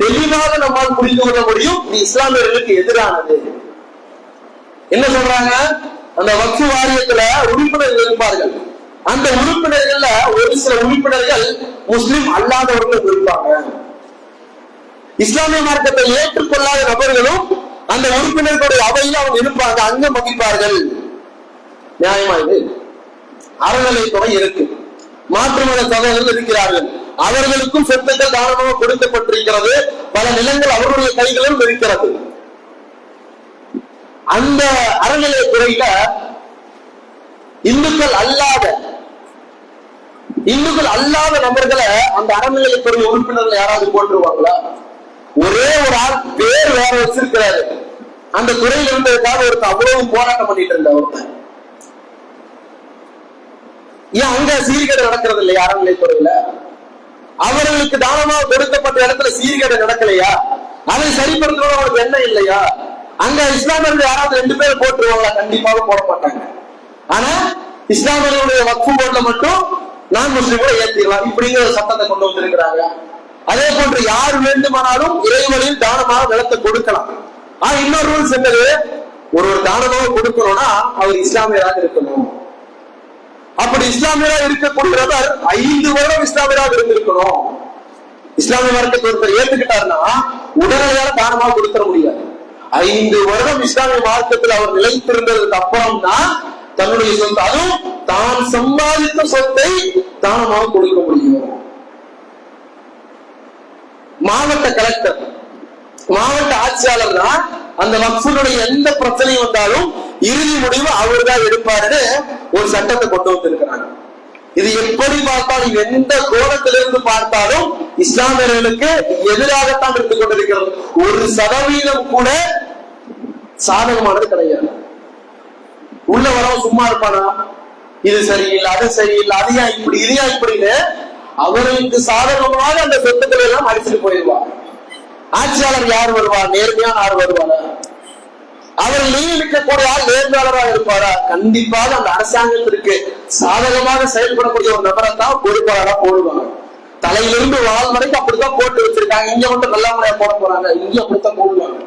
தெளிவாக நம்மால் புரிந்து கொள்ள முடியும் இது இஸ்லாமியர்களுக்கு எதிரானது. என்ன சொல்றாங்க? அந்த வக்ஃபு வாரியத்துல உறுப்பினர்கள் இருப்பார்கள். அந்த உறுப்பினர்கள்ல ஒரு சில உறுப்பினர்கள் முஸ்லிம் அல்லாதவர்கள் இருப்பாங்க. இஸ்லாமிய மார்க்கத்தை ஏற்றுக்கொள்ளாத நபர்களும் அந்த உறுப்பினர்களுடைய அவையில் அவங்க இருப்பாங்க, அங்கம் வகிப்பார்கள். நியாயமா? இது அறநிலைத்துறை இருக்கு, மாற்று மத சகோதரர்கள் இருக்கிறார்கள், அவர்களுக்கும் சொத்துக்கள் தானமாக கொடுக்கப்பட்டிருக்கிறது, பல நிலங்கள் அவருடைய கைகளிலும் இருக்கிறது. அந்த அறநிலையத்துறையில இந்துக்கள் அல்லாத நபர்களை அந்த அறநிலையத்துறை உறுப்பினர்கள் யாராவது போட்டுருவாங்களா? ஒரே ஒரு ஆள் பேர் வேற வச்சிருக்கிறாரு, அந்த துறையில் இருந்ததுக்காக ஒருத்தர் அவ்வளவு போராட்டம் பண்ணிட்டு இருந்த ஒருத்தர். ஏன் அங்க சீர்கேடு நடக்கிறது இல்லையா? அறநிலையத்துறையில அவர்களுக்கு தானமாக கொடுக்கப்பட்ட இடத்துல சீர்கேடு நடக்கலையா? அதை சரிப்படுத்தணும் அவங்களுக்கு என்ன இல்லையா? அங்க இஸ்லாமியர்கள் யாராவது 2 பேர் போட்டுருவாங்களா? கண்டிப்பாக போட மாட்டாங்க. ஆனா இஸ்லாமியர்களுடைய வக்ஃபு போர்டுல மட்டும் நான் முஸ்லிம்களை ஏற்றிடலாம் இப்படிங்கிற சட்டத்தை கொண்டு வந்திருக்கிறாங்க. அதே போன்று யார் வேண்டுமானாலும் இறைவனில் தானமாக நிலத்தை கொடுக்கலாம். இன்னொரு ரூல்ஸ் என்னது? ஒருவர் தானமாக கொடுக்கணும்னா அவர் இஸ்லாமியராக இருக்கணும். அப்படி இஸ்லாமியராக இருக்கக்கூடியவர் 5 வருடம் இஸ்லாமியராக இருந்திருக்கணும். இஸ்லாமிய மார்க்கத்தை ஒருத்தர் ஏத்துக்கிட்டாருன்னா உடனடியாக தானமாக கொடுத்துட முடியாது. 5 வருடம் இஸ்லாமிய மார்க்கத்தில் அவர் நிலைத்திருந்ததுக்கு அப்புறம் தான் தன்னுடைய சொந்த, அதுவும் தான் சம்பாதித்த சொத்தை தானமாக கொடுக்க முடியும். மாவட்ட கலெக்டர், மாவட்ட ஆட்சியாளர் தான் அந்த வக்ஃபுடைய எந்த பிரச்சனையும் வந்தாலும் இறுதி முடிவு அவர் தான் எடுப்பாருன்னு ஒரு சட்டத்தை கொண்டு வந்திருக்கிறாங்க. இது எப்படி பார்த்தாலும், எந்த கோணத்திலிருந்து பார்த்தாலும் இஸ்லாமியர்களுக்கு எதிராகத்தான் இருந்து கொண்டிருக்கிறது. 1% கூட சாதகமானது கிடையாது. உள்ள வரவன் சும்மா இருப்பானா, இது சரியில்லை, அது சரியில்லை, அது ஏன் இப்படி, இது ஏன் இப்படின்னு அவர்களுக்கு சாதகமாக அந்த சொத்துக்களை எல்லாம் அடிச்சுட்டு போயிடுவார். ஆட்சியாளர் யார் வருவார்? நேர்மையான ஆள் வருவாரா? அவர் நியமிக்கக்கூடிய ஆள் நேர்மையாளராக இருப்பாரா? கண்டிப்பாக அந்த அரசாங்கத்திற்கு சாதகமாக செயல்படக்கூடிய ஒரு நபரை தான் பொறுப்பாளராக போடுவாங்க. தலையிலிருந்து வால் வரைக்கும் அப்படித்தான் போட்டு வச்சிருக்காங்க. இங்க மட்டும் நல்ல முறையா போட போறாங்க, இங்க அப்படித்தான் போடுவாங்க.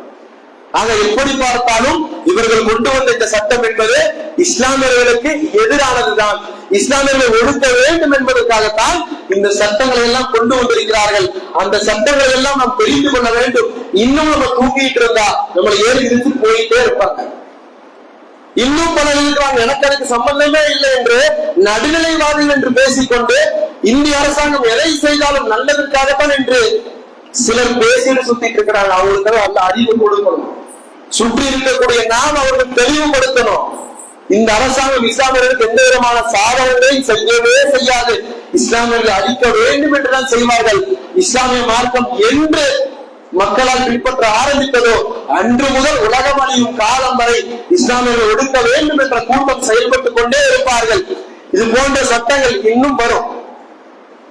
ஆக எப்படி பார்த்தாலும் இவர்கள் கொண்டு வந்த இந்த சட்டம் என்பது இஸ்லாமியர்களுக்கு எதிரானதுதான். இஸ்லாமியர்களை ஒடுக்க வேண்டும் என்பதற்காகத்தான் இந்த சட்டங்களை எல்லாம் கொண்டு வந்திருக்கிறார்கள். அந்த சட்டங்களை எல்லாம் நாம் தெரிந்து கொள்ள வேண்டும். இன்னும் நம்ம தூங்கிட்டு இருந்தா நம்மளை ஏறி இருந்து போயிட்டே இருப்பாங்க. இன்னும் பலர் இருக்கிறாங்க, எனக்கு அதுக்கு சம்பந்தமே இல்லை என்று நடுநிலைவாதிகள் என்று பேசிக்கொண்டு இந்திய அரசாங்கம் எதை செய்தாலும் நல்லதற்காகத்தான் என்று சிலர் பேசிட்டு சுத்திட்டு இருக்கிறாங்க. அவங்களுக்கு அந்த அறிவு கொடுக்கணும். சுற்றி இருக்கக்கூடிய நாம் அவர்கள் தெளிவுபடுத்தணும். இந்த அரசாங்கம் இஸ்லாமியர்களுக்கு எந்த விதமான சாதகங்களையும் செய்யவே செய்யாது. இஸ்லாமியர்களை அழிக்க வேண்டும் என்றுதான் செய்வார்கள். இஸ்லாமிய மார்க்கம் என்று மக்களால் பின்பற்ற ஆரம்பித்ததோ அன்று முதல் உலகம் அழியும் காலம் வரை இஸ்லாமியர்கள் ஒடுக்க வேண்டும் என்ற கூட்டம் செயல்பட்டுக் கொண்டே இருப்பார்கள். இது போன்ற சட்டங்கள் இன்னும் வரும்.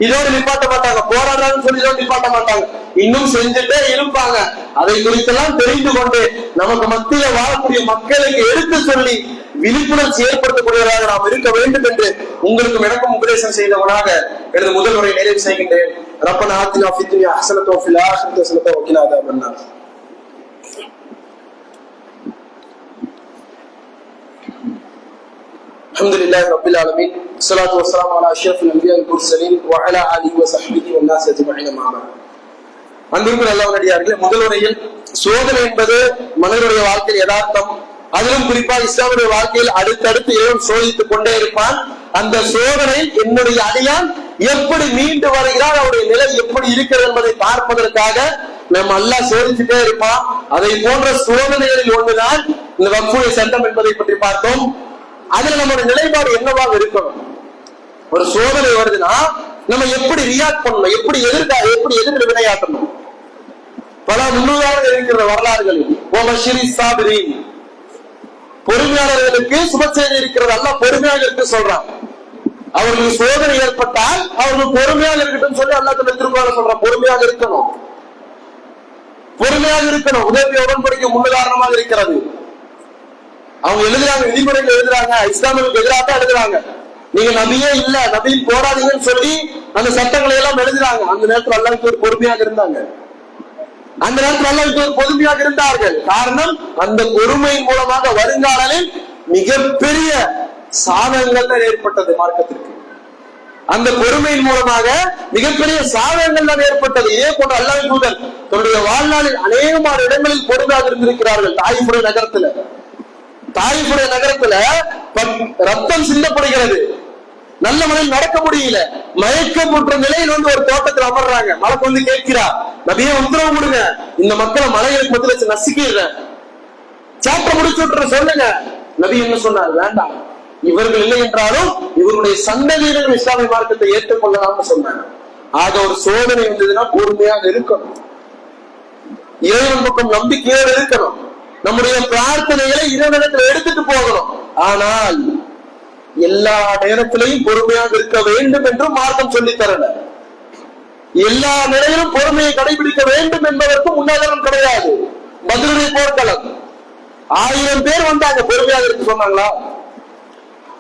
இதோடு நிப்பாட்ட மாட்டாங்க, போராடுறான்னு சொல்லி நிப்பாட்ட மாட்டாங்க, இன்னும் செஞ்சுட்டே இருப்பாங்க. அதை குறித்தெல்லாம் தெரிந்து கொண்டு நமக்கு மத்தியில வாழக்கூடிய மக்களுக்கு எடுத்து சொல்லி விழிப்புணர்ச்சி ஏற்படுத்தக்கூடியவராக நாம் இருக்க வேண்டும் என்று உங்களுக்கும் எனக்கும் உபதேசம் செய்தவனாக எனது முதல் உரை நிறைவு செய்கின்றேன். ரப்பனா ஆத்தினா ஃபித் துன்யா ஹஸனத்தன் வ ஃபில் ஆখিরাতি ஹஸனத்தன் வ கினா அஸாபன்னார். அல்ஹம்துலில்லாஹி ரப்பில் ஆலமீன். ஸலாத்து வஸ்ஸலாமு அலா அஷ்ரஃபில் அன்பியாஇல் முர்ஸலீன் வ அலா ஆலிஹி வ ஸஹ்பிஹி வன் நாஸ் அஜ்மஈன். அன்பிற்குரிய அல்லாஹ்வுடையார்களே, முதல் உரையில் சோதனை என்பது மனிதனுடைய வாழ்க்கையில் யதார்த்தம். அதிலும் குறிப்பாக இஸ்லாமிய வாழ்க்கையில் அடுத்தடுத்து இறைவன் சோதித்துக் கொண்டே இருப்பான். அந்த சோதனையில் என்னுடைய அடியான் எப்படி மீண்டு வருகிறான், அவருடைய நிலை எப்படி இருக்கிறது என்பதை பார்ப்பதற்காக நம்ம அல்லாஹ் சோதிச்சுட்டே இருப்பான். அதை போன்ற சோதனைகளில் ஒன்றுதான் இந்த வக்ஃபுடைய சட்டம் என்பதை பற்றி பார்த்தோம். அதுல நம்மளுடைய நிலைப்பாடு என்னவாக இருக்கணும்? ஒரு சோதனை வருதுன்னா நம்ம எப்படி ரியாக்ட் பண்ணணும், எப்படி எதிர்த்து விளையாட்டணும்? பல முன்னோராக இருக்கிற வரலாறுகளில் பொறுமையாளர்களுக்கு சுப செய்தி இருக்கிறது. அல்லாஹ் பொறுமையாக இருக்க சொல்றான். அவர்களுக்கு சோதனை ஏற்பட்டால் அவர்கள் பொறுமையாக இருக்கட்டும் சொல்லி அல்லாஹ் திருக்குறான்ல சொல்றான். பொறுமையாக இருக்கணும், பொறுமையாக இருக்கணும். உதவி உடன்படிக்கை முன்னுதாரணமாக இருக்கிறது. அவங்க எழுதுறாங்க, விதிமுறைகள் எழுதுறாங்க, இஸ்லாமிற்கு எதிராக தான் எழுதுறாங்க. நீங்க நபியே இல்ல, நபியில் போராதீங்கன்னு சொல்லி அந்த சட்டங்களை எல்லாம் எழுதுறாங்க. அந்த நேரத்தில் அல்லாஹ்வுக்கு ஒரு பொறுமையாக இருந்தாங்க. அந்த நேரத்தில் அல்லாஹ்வுக்கு ஒரு பொறுமையாக இருந்தார்கள். காரணம், அந்த பொறுமையின் மூலமாக வருங்காலில் மிகப்பெரிய சாதகங்கள் தான் ஏற்பட்டது மார்க்கத்திற்கு. அந்த பொறுமையின் மூலமாக மிகப்பெரிய சாதகங்கள் தான் ஏற்பட்டது. இதே போன்ற அல்லாஹ்வின் தூதர் தன்னுடைய வாழ்நாளில் அநேகமான இடங்களில் பொறுமையாக இருந்திருக்கிறார்கள். தாயிஃபுடைய நகரத்துல ரத்தம் சிந்தப்படுகிறது. நல்ல முறையில் நடக்க முடியல. மயக்கமுற்ற நிலையில் ஒரு தோட்டத்தில் அமர்றாங்க. மலைக்கு வந்து கேட்கிறா, நபியே உத்தரவு கொடுங்க, இந்த மக்களை மலைகளுக்கு மத்தியில வச்சு நசுக்கிடுறேன், சாப்பிட முடிச்சு விட்டுற சொல்லுங்க. நபி என்ன சொன்னார்? வேண்டாம், இவர்கள் இல்லை என்றாலும் இவருடைய சந்ததியினர்கள் இஸ்லாமிய மார்க்கத்தை ஏற்றுக்கொள்ளலாம்னு சொன்னாங்க. ஆக ஒரு சோதனை வந்ததுன்னா பொறுமையாக இருக்கணும், இறைவன் பக்கம் நம்பிக்கையோடு இருக்கணும், நம்முடைய பிரார்த்தனைகளை இறைவனிடத்தில் எடுத்துட்டு போகணும். ஆனால் எல்லா நேரத்திலையும் பொறுமையாக இருக்க வேண்டும் என்றும் மார்க்கம் சொல்லி தரல. எல்லா நிலையிலும் பொறுமையை கடைபிடிக்க வேண்டும் என்பதற்கும் முன்னாதாரம் கிடையாது. பத்ருடைய போர்க்களம் 1000 பேர் வந்தாங்க, பொறுமையாக இருக்கு சொன்னாங்களா?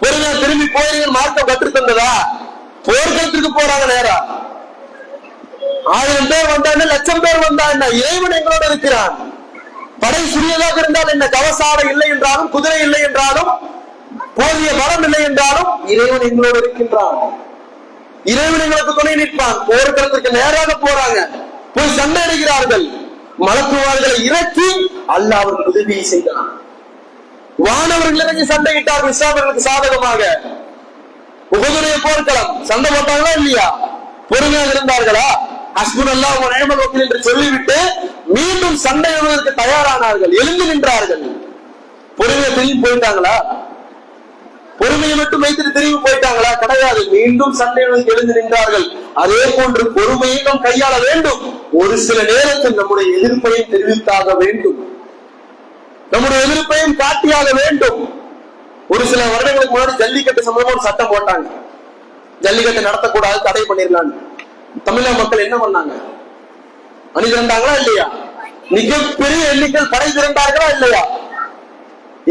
பொறுமையா திரும்பி போய் மார்க்கம் கற்று தந்ததா? போர்க்களத்திற்கு போறாங்க நேரா. 1000 பேர் வந்தாங்க, 1,00,000 பேர் வந்தாங்க. இறைவன் எங்களோட இருக்கிறான். படை சிறியதாக இருந்தால் என்ன, கவசாடை இல்லை என்றாலும், குதிரை இல்லை என்றாலும், போதிய பலம் இல்லை என்றாலும் இறைவன் எங்களோடு இருக்கின்றான். இறைவன் எங்களுக்கு துணை நிற்பான். போர்க்களத்திற்கு நேராக போறாங்க, போய் சண்டை அடைகிறார்கள். மலக்குமார்களை இறக்கி அல்லாஹ் அவர்கள் உதவியை செய்தான். வானவர்கள் இறங்கி சண்டையிட்டார்கள் இஸ்லாமியர்களுக்கு சாதகமாக. உஹதுடைய போர்க்களம், சண்டை போட்டாங்களா இல்லையா? பொறுமையாக இருந்தார்களா? ஹஸ்புனல்லாஹ் வ நிஅமல் வக்கீல் என்று சொல்லிவிட்டு மீண்டும் சண்டை எழுவதற்கு தயாரானார்கள், எழுந்து நின்றார்கள். பொறுமையை திரும்பி போயிட்டாங்களா? பொறுமையை மட்டும் வைத்துட்டு திரும்பி போயிட்டாங்களா? கிடையாது. மீண்டும் சண்டை எழுந்து நின்றார்கள். அதே போன்று பொறுமையை நாம் கையாள வேண்டும். ஒரு சில நேரத்தில் நம்முடைய எதிர்ப்பையும் தெரிவித்தாக வேண்டும், நம்முடைய எதிர்ப்பையும் காட்டியாக வேண்டும். ஒரு சில வருடங்களுக்கு முன்னாடி ஜல்லிக்கட்டு சம்பந்தமா ஒரு சட்டம் போட்டாங்க. ஜல்லிக்கட்டு நடத்தக்கூடாது, தடை பண்ணிடலாம். தமிழக மக்கள் என்ன பண்ணாங்க? அணி திரண்டாங்களா இல்லையா? மிகப்பெரிய எண்ணிக்கையில் படை திரண்டார்களா இல்லையா?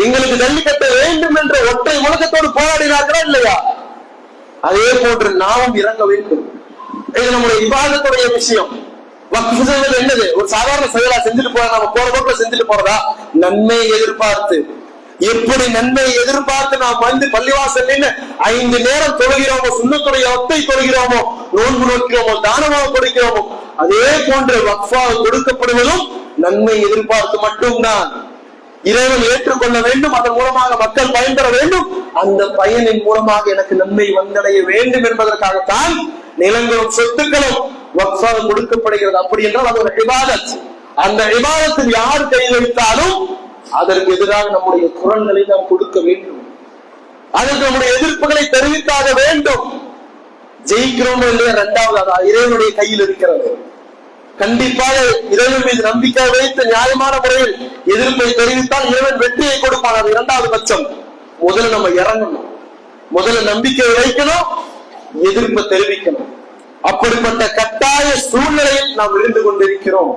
எங்களுக்கு ஜல்லிக்கட்டு வேண்டும் என்ற ஒற்றை முழக்கத்தோடு போராடினார்களா இல்லையா? அதே போன்று நாமும் இறங்க வேண்டும். இது நம்முடைய விவாதத்துடைய விஷயம். வக்ஃப் செய்வது என்னது? ஒரு சாதாரண செயலா செஞ்சுட்டு போறா, நம்ம போற போக்குல செஞ்சுட்டு போறதா? நன்மையை எதிர்பார்த்து, எப்படி நன்மையை எதிர்பார்த்து நாம் வந்து பள்ளிவாசல் 5 நேரம் தொழுகிறோமோ, சுன்னத்துடைய ஒத்தை தொழுகிறோமோ, நோன்பு நோக்கிறோமோ, தானமாக கொடுக்கிறோமோ, அதே போன்று வக்ஃபாக கொடுக்கப்படுவதும் நன்மை எதிர்பார்த்து மட்டும்தான். இறைவன் ஏற்றுக்கொள்ள வேண்டும், அதன் மூலமாக மக்கள் பயன்பெற வேண்டும், அந்த பயனின் மூலமாக எனக்கு நன்மை வந்தடைய வேண்டும் என்பதற்காகத்தான் நிலங்களும் சொத்துக்களும் வக்ஃபாக கொடுக்கப்படுகிறது. அப்படி என்றால் அது ஒரு இபாதத். அந்த இபாதத்தில் யார் கை வைத்தாலும் அதற்கு எதிராக நம்முடைய குரல்களை நாம் கொடுக்க வேண்டும், அதற்கு நம்முடைய எதிர்ப்புகளை தெரிவித்தாக வேண்டும். ஜெயிக்கிறோம் இல்லையா? 2வது இறைவனுடைய கையில் இருக்கிறது. கண்டிப்பாக இறைவன் மீது நம்பிக்கை வைத்து நியாயமான முறையில் எதிர்ப்பை தெரிவித்தால் இறைவன் வெற்றியை கொடுப்பான். அது 2வது பட்சம். முதல்ல நம்ம இறங்கணும், முதல்ல நம்பிக்கை வைக்கணும், எதிர்ப்பை தெரிவிக்கணும். அப்படிப்பட்ட கட்டாய சூழ்நிலையில் நாம் இருந்து கொண்டிருக்கிறோம்.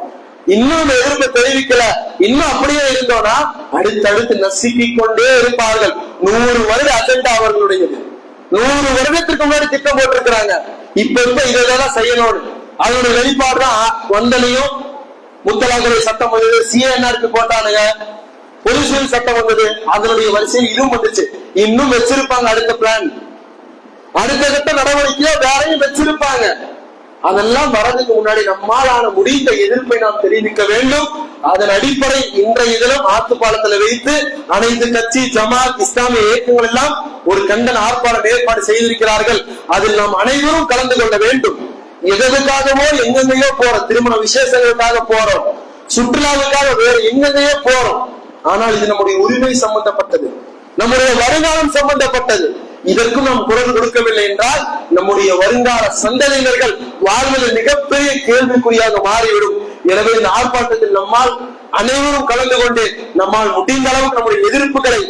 இன்னும் எதிர்ப்பை தெரிவிக்கல, இன்னும் அப்படியே இருந்தோம்னா அடுத்தடுத்து நசுக்கிக் கொண்டே இருப்பார்கள். 100 வருட அஜெண்டா அவர்களுடையது. 100 வருடத்திற்கு முன்னாடி திட்டம் போட்டிருக்கிறாங்க. இப்ப இதெல்லாம் செய்யணும். அதனுடைய வெளிப்பாடுதான் வந்தனையும் முத்தலாக்குறை சட்டம் வந்தது, சிஎன்ஆருக்கு போட்டானுங்க, பொலிசியல் சட்டம் வந்தது, அதனுடைய வரிசையில் இதுவும் வந்துச்சு. இன்னும் வச்சிருப்பாங்க அடுத்த பிளான், அடுத்த கட்ட நடவடிக்கையோ வேறையும் வச்சிருப்பாங்க. அதெல்லாம் வரதுக்கு முன்னாடி நம்மாலான முடிந்த எதிர்ப்பை நாம் தெரிவிக்க வேண்டும். அதன் அடிப்படை இன்றைய தினம் ஆத்துப்பாலத்தில் வைத்து அனைத்து கட்சி, ஜமாத், இஸ்லாமிய இயக்கங்கள் எல்லாம் ஒரு கண்டன ஆர்ப்பாட்டம் ஏற்பாடு செய்திருக்கிறார்கள். அதில் நாம் அனைவரும் கலந்து கொள்ள வேண்டும். எதற்காகவோ எங்கெங்கயோ போறோம், திருமண விசேஷங்களுக்காக போறோம், சுற்றுலாவுக்காக வேற எங்கெங்கயோ போறோம். ஆனால் இது நம்முடைய உரிமை சம்பந்தப்பட்டது, நம்முடைய வருங்காலம் சம்பந்தப்பட்டது. இதற்கும் நாம் குரல் கொடுக்கவில்லை என்றால் நம்முடைய வருங்கால சந்ததியினர்கள் வாழ்வதில் மிகப்பெரிய கேள்விக்குறியாக மாறிவிடும். எனவே இந்த ஆர்ப்பாட்டத்தில் நம்மால் அனைவரும் கலந்து கொண்டு நம்மால் முடிந்த அளவுக்கு நம்முடைய எதிர்ப்புகளை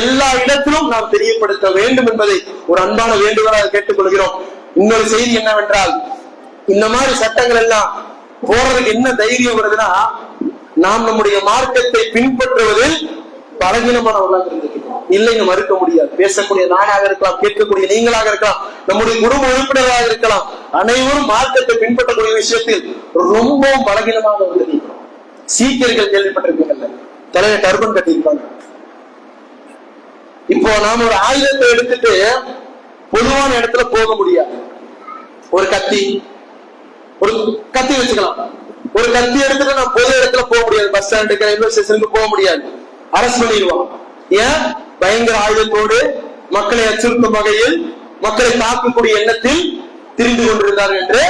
எல்லா இடத்திலும் நாம் தெரியப்படுத்த வேண்டும் என்பதை ஒரு அன்பான வேண்டுகோளாக கேட்டுக்கொள்கிறோம். இன்னொரு செய்தி என்னவென்றால், இந்த மாதிரி சட்டங்கள் எல்லாம் போறதுக்கு என்ன தைரியம் வருதுன்னா, நாம் நம்முடைய மார்க்கத்தை பின்பற்றுவதில் பலகீனமானவர்களாக இருந்திருக்கிறோம். இல்லைன்னு மறுக்க முடியாது. பேசக்கூடிய நானாக இருக்கலாம், கேட்கக்கூடிய நீங்களாக இருக்கலாம், நம்முடைய குடும்ப உறுப்பினராக இருக்கலாம், அனைவரும் மார்க்கத்தை பின்பற்றக்கூடிய விஷயத்தில் ரொம்பவும் பலகீனமாக இருந்திருக்கிறோம். சீக்கியர்கள் கேள்விப்பட்டிருக்கீங்கல்ல, தலையை டர்பன் கட்டியிருப்பாங்க. இப்போ நாம ஒரு ஆயுதத்தை எடுத்துட்டு பொதுவான இடத்துல போக முடியாது. ஒரு கத்தி வச்சுக்கலாம். ஒரு கத்தி எடுத்துட்டு நான் பொது இடத்துல போக முடியாது. பஸ் ஸ்டாண்டுக்கு, ரயில்வே ஸ்டேஷனுக்கு போக முடியாது. அரசு பண்ணிடுவான். ஏன்? பயங்கர ஆயுதத்தோடு மக்களை அச்சுறுத்தும் வகையில், மக்களை தாக்கக்கூடிய எண்ணத்தில் திரிந்து கொண்டிருந்தார் என்று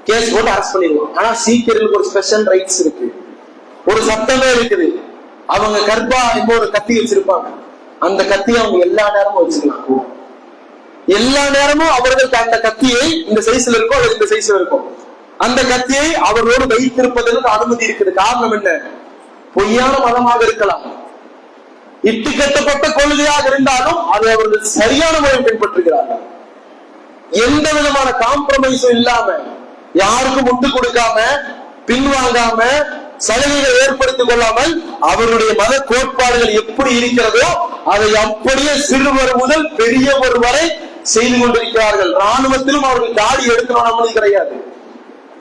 கேஸ் போட்டு அரசு பண்ணிடுவான். ஆனா சீக்கியர்களுக்கு ஒரு ஸ்பெஷல் ரைட்ஸ் இருக்கு, ஒரு சட்டமே இருக்குது. அவங்க கர்ப்பா ஒரு கத்தி வச்சிருப்பாங்க. அந்த கத்தியை அவங்க எல்லா நேரமும் வச்சுக்கலாம். எல்லா நேரமும் அவர்களுக்கு அந்த கத்தியை இந்த சைஸ்ல இருக்கும் அல்லது இந்த சைஸ்ல இருக்கும், அந்த கத்தியை அவர்களோடு வைத்திருப்பதற்கு அனுமதி இருக்குது. காரணம் என்ன? பொய்யான மதமாக இருக்கலாம், இட்டு கட்டப்பட்ட கொள்கையாக இருந்தாலும் அதை அவர்கள் சரியான முறையில் பின்பற்றுகிறார்கள். எந்த விதமான காம்ப்ரமைஸும் இல்லாம, யாருக்கும் முட்டு கொடுக்காம, பின்வாங்காம, சலுகைகளை ஏற்படுத்திக் கொள்ளாமல் அவருடைய மத கோட்பாடுகள் எப்படி இருக்கிறதோ அதை அப்படியே சிறுவர் முதல் பெரியவர் வரை செய்து கொண்டிருக்கிறார்கள். ராணுவத்திலும் அவர்கள் தாடி எடுக்கணும் அனுமதி கிடையாது.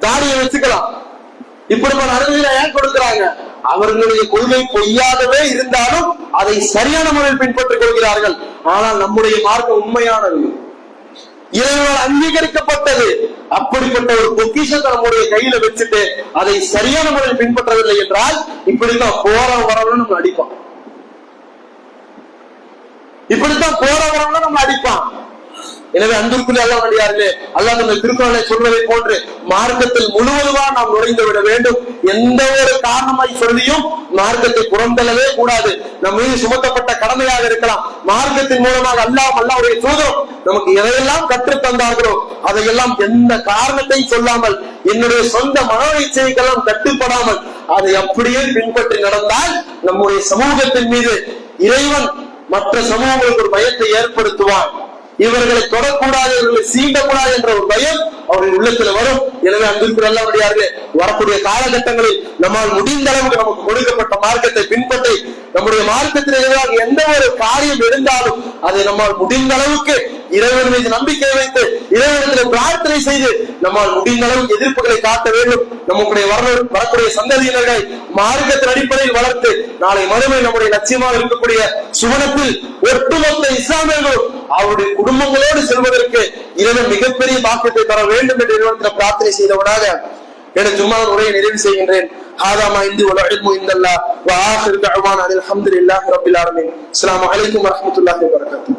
தாடியை வச்சுக்கலாம். இப்படி அனுமதியில ஏன் கொடுக்கிறாங்க? அவர்களுடைய கொள்கை பொய்யாகவே இருந்தாலும் அதை சரியான முறையில் பின்பற்றிக் கொள்கிறார்கள். ஆனால் நம்முடைய மார்க்கம் உண்மையானது, இறைவனால் அங்கீகரிக்கப்பட்டது. அப்படிப்பட்ட ஒரு பொக்கிஷத்தை நம்முடைய கையில வச்சுட்டு அதை சரியான முறையில் பின்பற்றவில்லை என்றால் இப்படித்தான் போற வரவன்னு நம்ம அடிப்பான். இப்படித்தான் போற வரவன்னு நம்ம அடிப்பான். எனவே அன்பிற்குரிய அல்லாஹ் அடியார்களே, அல்லாஹ் இந்த திருக்குறளை சொல்வதை போன்று மார்க்கத்தில் முழுவதுமா நாம் நுழைந்து விட வேண்டும். எந்த ஒரு காரணமாய் சொல்லியும் மார்க்கத்தை புறந்தள்ளவே கூடாது. நம் மீது சுமத்தப்பட்ட கடமையாக இருக்கலாம். மார்க்கத்தின் மூலமாக அல்லாஹ்வுடைய தூதர் நமக்கு எதையெல்லாம் கற்றுத் தந்தார்களோ அதையெல்லாம் எந்த காரணத்தையும் சொல்லாமல், என்னுடைய சொந்த மனோ இச்சைக்கெல்லாம் கட்டுப்படாமல் அதை அப்படியே பின்பற்றி நடந்தால் நம்முடைய சமூகத்தின் மீது இறைவன் மற்ற சமூகங்களுக்கு ஒரு பயத்தை ஏற்படுத்துவான். இவர்களை தொடக்கூடாது, இவர்களை சீண்டக்கூடாது என்ற ஒரு பயம் அவருடைய உள்ளத்துல வரும். எனவே அன்பிற்கு நல்லபடியார்களே, வரக்கூடிய காலகட்டங்களில் நம்மால் முடிந்த அளவுக்கு நமக்கு கொடுக்கப்பட்ட மார்க்கத்தை பின்பற்றி நம்முடைய மார்க்கத்தில் எதிராக எந்த ஒரு காரியம் இருந்தாலும் அதை நம்மால் முடிந்த அளவுக்கு இறைவன் மீது நம்பிக்கை வைத்து இறைவனத்தில் பிரார்த்தனை செய்து நம்மால் முடிந்த அளவுக்கு எதிர்ப்புகளை காட்ட வேண்டும். நம்முடைய வரக்கூடிய சந்ததியினர்களை மார்க்கத்தின் அடிப்படையில் வளர்த்து நாளை மறுமை நம்முடைய லட்சியமாக இருக்கக்கூடிய சுவனத்தில் ஒட்டுமொத்த இஸ்லாமியர்களும் அவருடைய குடும்பங்களோடு செல்வதற்கு இறைவன் மிகப்பெரிய பாக்கியத்தை தர வேண்டும் என்று இறைவனத்தில் பிரார்த்தனை செய்தவனாக எனது ஜும்மாவின் உரையை நிறைவு செய்கின்றேன். هذا ما عندي والعلم عند الله وآخر دعوانا الحمد لله رب العالمين. السلام عليكم ورحمة الله وبركاته.